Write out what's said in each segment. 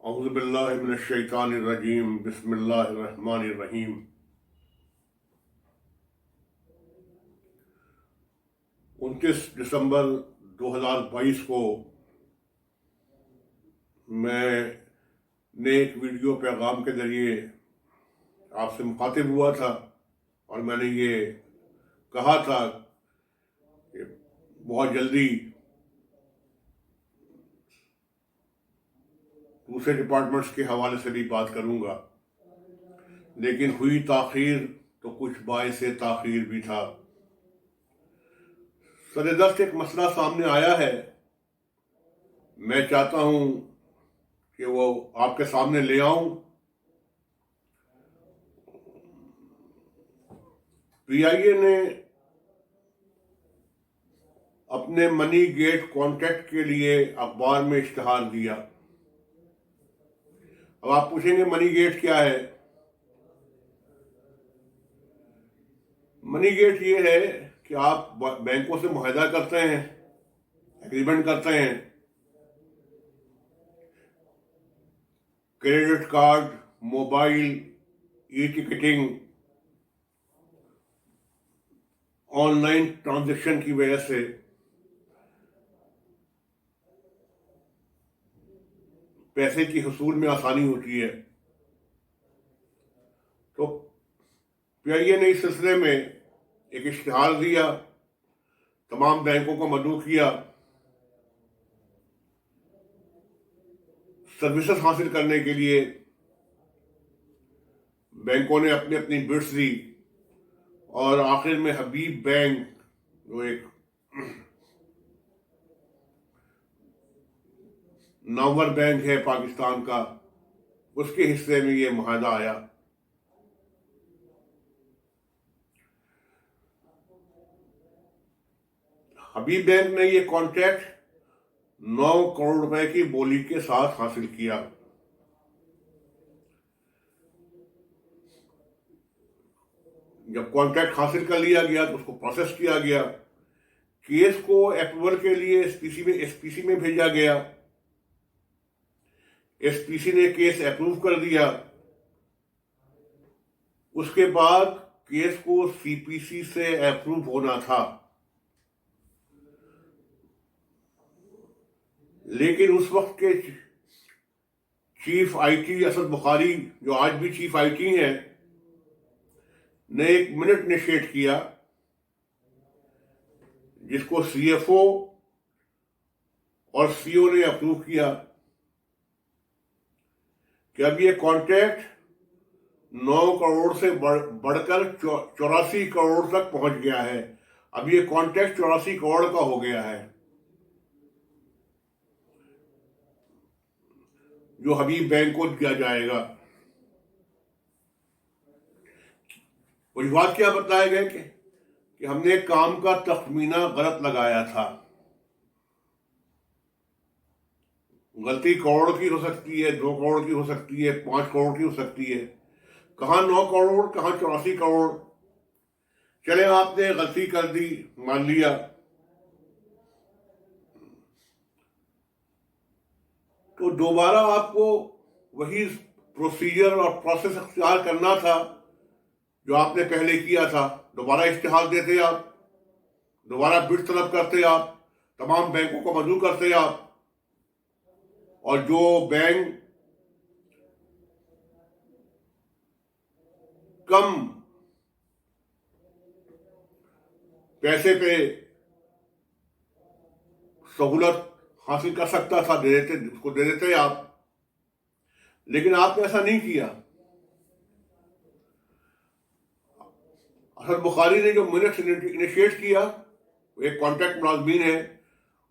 اعوذ باللہ من الشیطان الرجیم بسم اللہ الرحمن الرحیم 29 دسمبر 2022 کو میں نے ایک ویڈیو پیغام کے ذریعے آپ سے مخاطب ہوا تھا اور میں نے یہ کہا تھا کہ بہت جلدی دوسرے ڈپارٹمنٹس کے حوالے سے بھی بات کروں گا، لیکن ہوئی تاخیر تو کچھ باعث تاخیر بھی تھا۔ سردست ایک مسئلہ سامنے آیا ہے، میں چاہتا ہوں کہ وہ آپ کے سامنے لے آؤں۔ پی آئی اے نے اپنے منی گیٹ کانٹریکٹ کے لیے اخبار میں اشتہار دیا۔ اب آپ پوچھیں گے منی گیٹ کیا ہے؟ منی گیٹ یہ ہے کہ آپ بینکوں سے معاہدہ کرتے ہیں، ایگریمنٹ کرتے ہیں، credit card, mobile, E ticketing, on line transaction کی وجہ سے پیسے کی حصول میں آسانی ہوتی ہے۔ تو پی آئی اے نے اس سلسلے میں ایک اشتہار دیا، تمام بینکوں کو مدعو کیا سروسز حاصل کرنے کے لیے۔ بینکوں نے اپنی اپنی بڈس دی اور آخر میں حبیب بینک، جو ایک نامور بینک ہے پاکستان کا، اس کے حصے میں یہ معاہدہ آیا۔ حبیب بینک نے یہ کانٹریکٹ 9 کروڑ روپے کی بولی کے ساتھ حاصل کیا۔ جب کانٹریکٹ حاصل کر لیا گیا تو اس کو پروسیس کیا گیا، کیس کو اپروول کے لیے ایس پی سی میں بھیجا گیا، ایس پی سی نے کیس اپروو کر دیا۔ اس کے بعد کیس کو سی پی سی سے اپروو ہونا تھا، لیکن اس وقت کے چیف آئی ٹی اسد بخاری، جو آج بھی چیف آئی ٹی ہیں، نے ایک منٹ انیشیٹ کیا جس کو سی ایف او اور سی او نے اپروو کیا کہ اب یہ کانٹریکٹ 9 کروڑ سے بڑھ کر 84 کروڑ تک پہنچ گیا ہے۔ اب یہ کانٹریکٹ 84 کروڑ کا ہو گیا ہے، جو حبیب بینک کو دیا جائے گا۔ وجوہات کیا بتائے گئے کہ ہم نے کام کا تخمینہ غلط لگایا تھا۔ غلطی کروڑ کی ہو سکتی ہے، 2 کروڑ کی ہو سکتی ہے، 5 کروڑ کی ہو سکتی ہے، کہاں 9 کروڑ، کہاں 84 کروڑ۔ چلے آپ نے غلطی کر دی، مان لیا، تو دوبارہ آپ کو وہی پروسیجر اور پروسیس اختیار کرنا تھا جو آپ نے پہلے کیا تھا۔ دوبارہ اشتہار دیتے آپ، دوبارہ بڈ طلب کرتے آپ، تمام بینکوں کو مدعو کرتے آپ، اور جو بینک کم پیسے پہ سہولت حاصل کر سکتا تھا اس کو دے دیتے آپ، لیکن آپ نے ایسا نہیں کیا۔ اسد بخاری نے جو منٹ انیشیٹ کیا، وہ ایک کانٹریکٹ ملازمین ہے،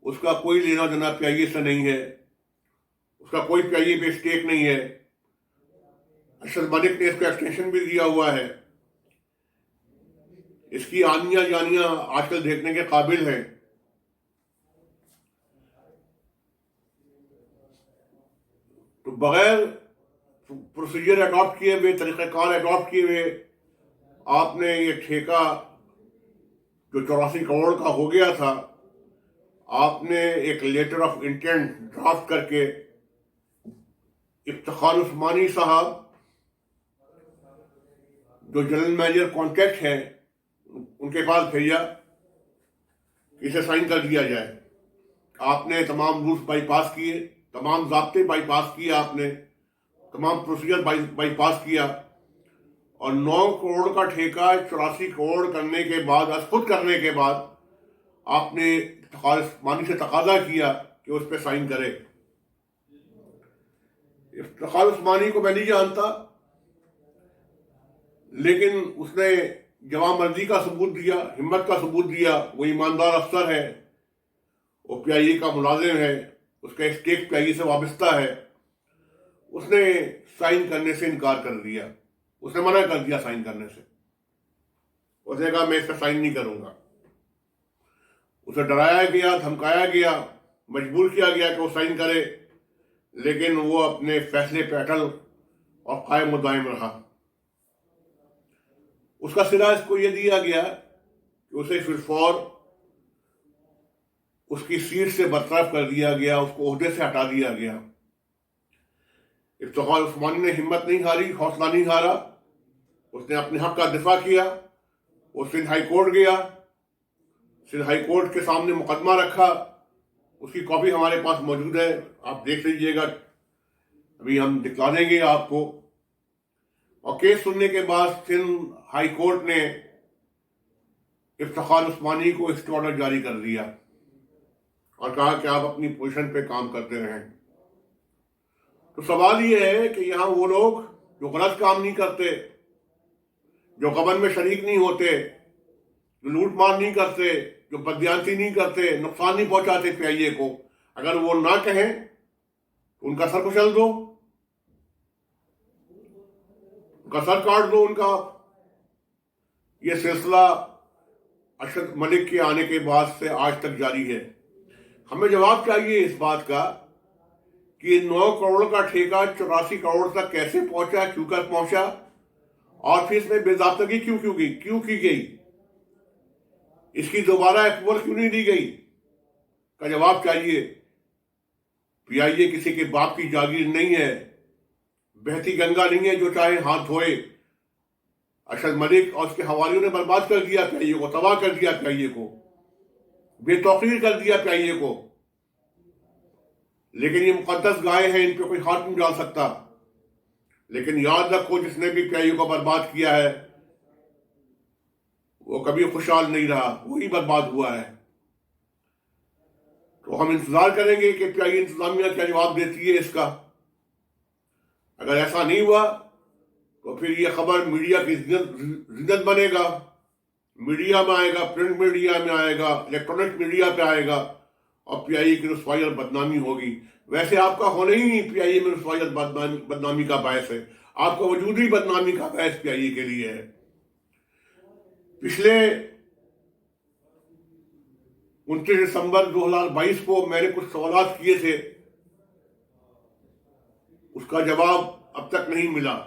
اس کا کوئی لینا دینا پی آئی اے سے نہیں ہے، اس کا کوئی پی آئی اے پہ اسٹیک نہیں ہے۔ ارشد ملک نے اس کو ایکسٹینشن بھی دیا ہوا ہے، اس کی آنیاں جانیاں آج کل دیکھنے کے قابل ہیں۔ تو بغیر پروسیجر اڈاپٹ کیے ہوئے، طریقہ کار اڈاپٹ کیے ہوئے، آپ نے یہ ٹھیکہ جو 84 کروڑ کا ہو گیا تھا، آپ نے ایک لیٹر آف انٹینٹ ڈرافٹ کر کے افتخار عثمانی صاحب جو جنرل مینیجر کانٹیکٹ ہیں ان کے پاس بھیجا کہ اسے سائن کر دیا جائے. آپ نے تمام رولز بائی پاس کیے, تمام ضابطے بائی پاس کیے, آپ نے تمام پروسیجر بائی پاس کیا, اور 9 کروڑ کا ٹھیکہ 84 کروڑ کرنے کے بعد, از خود کرنے کے بعد, آپ نے افتخار عثمانی سے تقاضا کیا کہ اس پہ سائن کرے. افتخار عثمانی کو میں نہیں جانتا, لیکن اس نے جوان مرضی کا ثبوت دیا, ہمت کا ثبوت دیا. وہ ایماندار افسر ہے, وہ پی آئی اے کا ملازم ہے, اس کا اسٹیک پی آئی اے سے وابستہ ہے. اس نے سائن کرنے سے انکار کر دیا, اس نے منع کر دیا سائن کرنے سے. اس نے کہا میں اس پہ سائن نہیں کروں گا. اسے ڈرایا گیا, دھمکایا گیا, مجبور کیا گیا کہ وہ سائن کرے, لیکن وہ اپنے فیصلے پہ اٹل اور قائم و دائم رہا. اس کا صلہ اس کو یہ دیا گیا کہ اسے فی الفور اس کی سیٹ سے برطرف کر دیا گیا, اس کو عہدے سے ہٹا دیا گیا. افتخار عثمانی نے ہمت نہیں ہاری, حوصلہ نہیں ہارا, اس نے اپنے حق کا دفاع کیا. وہ سندھ ہائی کورٹ گیا, سندھ ہائی کورٹ کے سامنے مقدمہ رکھا. اس کی کاپی ہمارے پاس موجود ہے, آپ دیکھ لیجئے گا, ابھی ہم دکھلا دیں گے آپ کو. اور کیس سننے کے بعد سندھ ہائی کورٹ نے افتخار عثمانی کو اسٹے آرڈر جاری کر دیا اور کہا کہ آپ اپنی پوزیشن پہ کام کرتے رہیں. تو سوال یہ ہے کہ یہاں وہ لوگ جو غلط کام نہیں کرتے, جو غبن میں شریک نہیں ہوتے, جو لوٹ مار نہیں کرتے, جو بددیانتی نہیں کرتے, نقصان نہیں پہنچاتے پی آئی اے کو, اگر وہ نہ کہیں تو ان کا سر کچل دو, ان کا سر کاٹ دو ان کا. یہ سلسلہ ارشد ملک کے آنے کے بعد سے آج تک جاری ہے. ہمیں جواب چاہیے اس بات کا کہ 9 کروڑ کا ٹھیکہ 84 کروڑ تک کیسے پہنچا, کیوں کر پہنچا, اور پھر اس میں بے ضابطگی کیوں کی گئی, اس کی دوبارہ اپروول کیوں نہیں دی گئی کا جواب چاہیے. پی آئی اے کسی کے باپ کی جاگیر نہیں ہے, بہتی گنگا نہیں ہے جو چاہے ہاتھ دھوئے. ارشد ملک اور اس کے حواریوں نے برباد کر دیا پی آئی اے کو, تباہ کر دیا پی آئی اے کو, بے توقیر کر دیا پی آئی اے کو. لیکن یہ مقدس گائے ہیں, ان پہ کوئی ہاتھ نہیں ڈال سکتا. لیکن یاد رکھو, جس نے بھی پی آئی اے کو برباد کیا ہے وہ کبھی خوشحال نہیں رہا, وہی برباد ہوا ہے. تو ہم انتظار کریں گے کہ پی آئی اے انتظامیہ کیا جواب دیتی ہے اس کا. اگر ایسا نہیں ہوا تو پھر یہ خبر میڈیا کی زینت بنے گا, میڈیا میں آئے گا, پرنٹ میڈیا میں آئے گا, الیکٹرانک میڈیا پہ آئے گا, اور پی آئی اے کی رسوائی اور بدنامی ہوگی. ویسے آپ کا ہونا ہی نہیں پی آئی اے میں رسوائی اور بدنامی کا باعث ہے, آپ کا وجود ہی بدنامی کا باعث پی آئی اے کے لیے ہے. پچھلے 29 دسمبر 2022 کو میں نے کچھ سوالات کیے تھے, اس کا جواب اب تک نہیں ملا.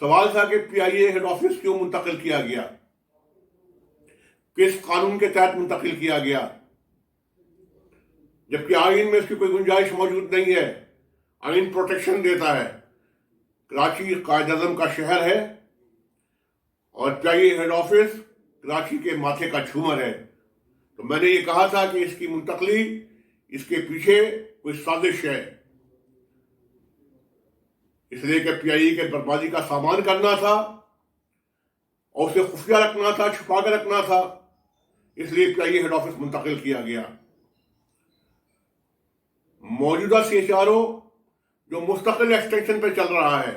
سوال تھا کہ پی آئی اے ہیڈ آفس کیوں منتقل کیا گیا, کس قانون کے تحت منتقل کیا گیا, جبکہ آئین میں اس کی کوئی گنجائش موجود نہیں ہے. آئین پروٹیکشن دیتا ہے. کراچی قائد اعظم کا شہر ہے اور پی آئی اے ہیڈ آفس کراچی کے ماتھے کا جھومر ہے. تو میں نے یہ کہا تھا کہ اس کی منتقلی, اس کے پیچھے کوئی سازش ہے, اس لیے کہ پی آئی اے کے بربادی کا سامان کرنا تھا اور اسے خفیہ رکھنا تھا, چھپا کر رکھنا تھا. اس لیے پی آئی اے ہیڈ آفس منتقل کیا گیا. موجودہ سی ایچ آر او جو مستقل ایکسٹینشن پہ چل رہا ہے,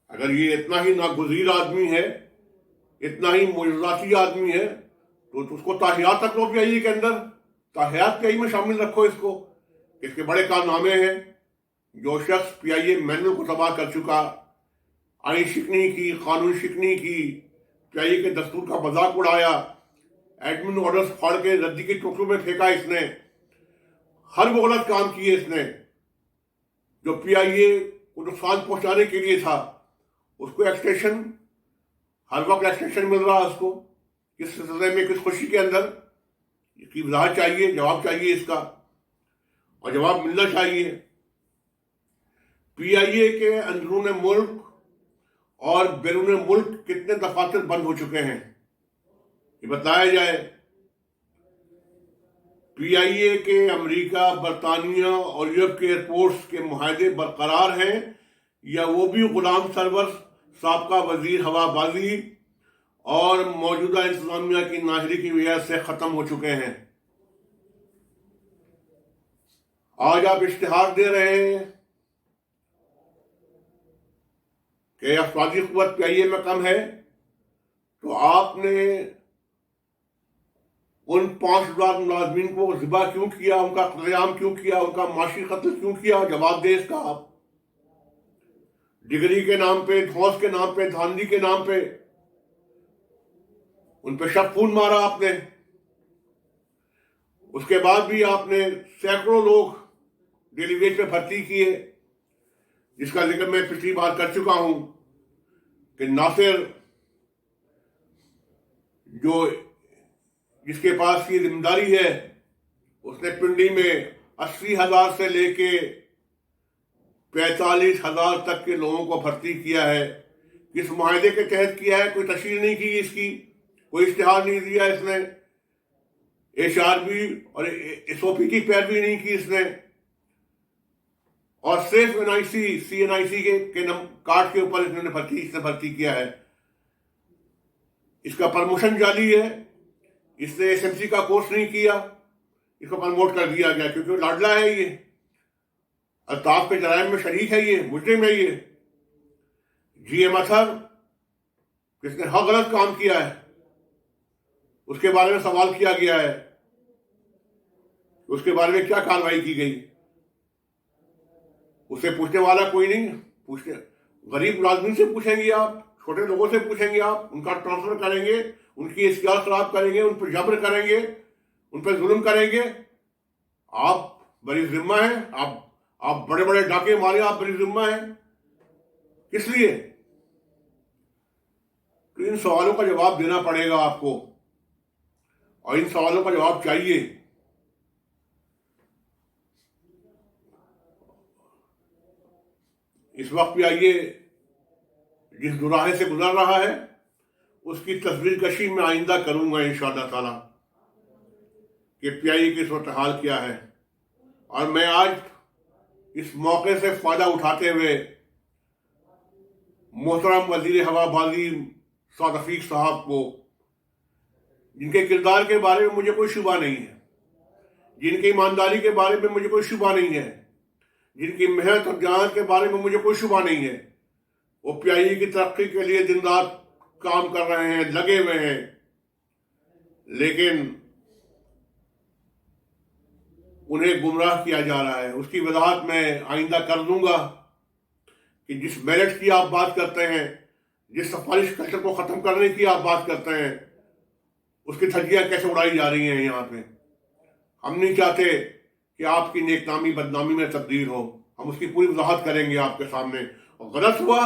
اگر یہ اتنا ہی ناگزیر آدمی ہے, اتنا ہی معجزاتی آدمی ہے, تو اس کو تاحیات تک لو پی آئی اے کے اندر, تاحیات پی آئی اے میں شامل رکھو اس کو. اس کے بڑے کارنامے ہیں. جو شخص پی آئی اے مینول کو تباہ کر چکا, آئین شکنی کی, قانون شکنی کی, پی آئی اے کے دستور کا مذاق اڑایا, ایڈمن آرڈرز پھاڑ کے ردی کی ٹوکروں میں پھینکا, اس نے ہر وہ غلط کام کیے اس نے جو پی آئی اے کو نقصان پہنچانے کے لیے تھا. اس کو ایکسٹینشن, ہر وقت ایکسٹینشن مل رہا اس کو, کس سلسلے میں, کس خوشی کے اندر, اس کی وضاحت چاہیے, جواب چاہیے اس کا. اور جواب ملنا چاہیے۔ پی آئی اے کے اندرون ملک اور بیرون ملک کتنے دفاتر بند ہو چکے ہیں یہ بتایا جائے۔ پی آئی اے کے امریکہ، برطانیہ اور یورپ کے ایئرپورٹس کے معاہدے برقرار ہیں یا وہ بھی غلام سرور، سابقہ وزیر ہوا بازی اور موجودہ انتظامیہ کی نااہلی کی وجہ سے ختم ہو چکے ہیں؟ آج آپ اشتہار دے رہے ہیں کہ افرادی قوت پی آئی اے میں کم ہے، تو آپ نے ان 5,000 ملازمین کو ذبح کیوں کیا، ان کا قتل عام کیوں کیا، ان کا معاشی قتل کیوں کیا؟ جواب دے اس کا آپ۔ ڈگری کے نام پہ، دھوس کے نام پہ، دھاندلی کے نام پہ ان پہ شب خون مارا آپ نے۔ اس کے بعد بھی آپ نے سینکڑوں لوگ ڈیلی ویج پہ بھرتی کیے، جس کا ذکر میں پچھلی بار کر چکا ہوں کہ ناصر جس کے پاس یہ ذمہ داری ہے، اس نے پنڈی میں 80,000 سے لے کے 45,000 تک کے لوگوں کو بھرتی کیا ہے۔ کس معاہدے کے تحت کیا ہے؟ کوئی تشریح نہیں کی اس کی، کوئی اشتہار نہیں دیا اس نے، ایچ آر بی اور ایس او پی کی پیروی نہیں کی اس نے، اور صرف سی این آئی سی کے کارڈ کے اوپر اس نے بھرتی کیا ہے۔ اس کا پرموشن جعلی ہے، اس نے ایس ایم سی کا کورس نہیں کیا، اس کو پرموٹ کر دیا گیا کیونکہ وہ لاڈلا ہے، یہ الطاف کے جرائم میں شریک ہے، یہ مجرم ہے۔ یہ جی ایم اطہر جس نے ہر غلط کام کیا ہے، اس کے بارے میں سوال کیا گیا ہے، اس کے بارے میں کیا کارروائی کی گئی؟ اسے پوچھنے والا کوئی نہیں۔ غریب ملازمین سے پوچھیں گے آپ، چھوٹے لوگوں سے پوچھیں گے آپ، ان کا ٹرانسفر کریں گے، ان کی احتیاط خراب کریں گے، ان پر جبر کریں گے، ان پر ظلم کریں گے۔ آپ بری ذمہ ہیں، آپ بڑے بڑے ڈاکے مارے، آپ بری ذمہ ہیں، کس لیے؟ تو ان سوالوں کا جواب دینا پڑے گا آپ کو، اور ان سوالوں کا جواب چاہیے۔ اس وقت پی آئی اے جس دوراہے سے گزر رہا ہے، اس کی تصویر کشی میں آئندہ کروں گا انشاءاللہ تعالی کہ پی آئی اے کی صورتحال کیا ہے۔ اور میں آج اس موقع سے فائدہ اٹھاتے ہوئے محترم وزیر ہوا بازی سعد عفیق صاحب کو، جن کے کردار کے بارے میں مجھے کوئی شبہ نہیں ہے، جن کی ایمانداری کے بارے میں مجھے کوئی شبہ نہیں ہے، جن کی محنت اور جہاد کے بارے میں مجھے کوئی شبہ نہیں ہے، وہ پی آئی اے کی ترقی کے لیے دن رات کام کر رہے ہیں، لگے ہوئے ہیں، لیکن انہیں گمراہ کیا جا رہا ہے۔ اس کی وضاحت میں آئندہ کر دوں گا کہ جس میرٹ کی آپ بات کرتے ہیں، جس سفارش کلچر کو ختم کرنے کی آپ بات کرتے ہیں، اس کی دھجیاں کیسے اڑائی جا رہی ہیں یہاں پہ۔ ہم نہیں چاہتے کہ آپ کی نیک نامی بدنامی میں تبدیل ہو، ہم اس کی پوری وضاحت کریں گے آپ کے سامنے، اور غلط ہوا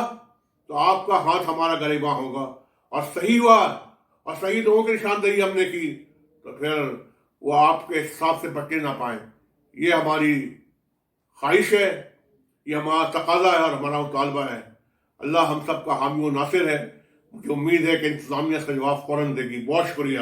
تو آپ کا ہاتھ ہمارا گریباں ہوگا، اور صحیح ہوا اور صحیح لوگوں کی نشاندہی ہم نے کی تو پھر وہ آپ کے حساب سے بچنے نہ پائیں۔ یہ ہماری خواہش ہے، یہ ہمارا تقاضا ہے اور ہمارا مطالبہ ہے۔ اللہ ہم سب کا حامی و ناصر ہے۔ مجھے امید ہے کہ انتظامیہ اس کا جواب فوراً دے گی۔ بہت شکریہ۔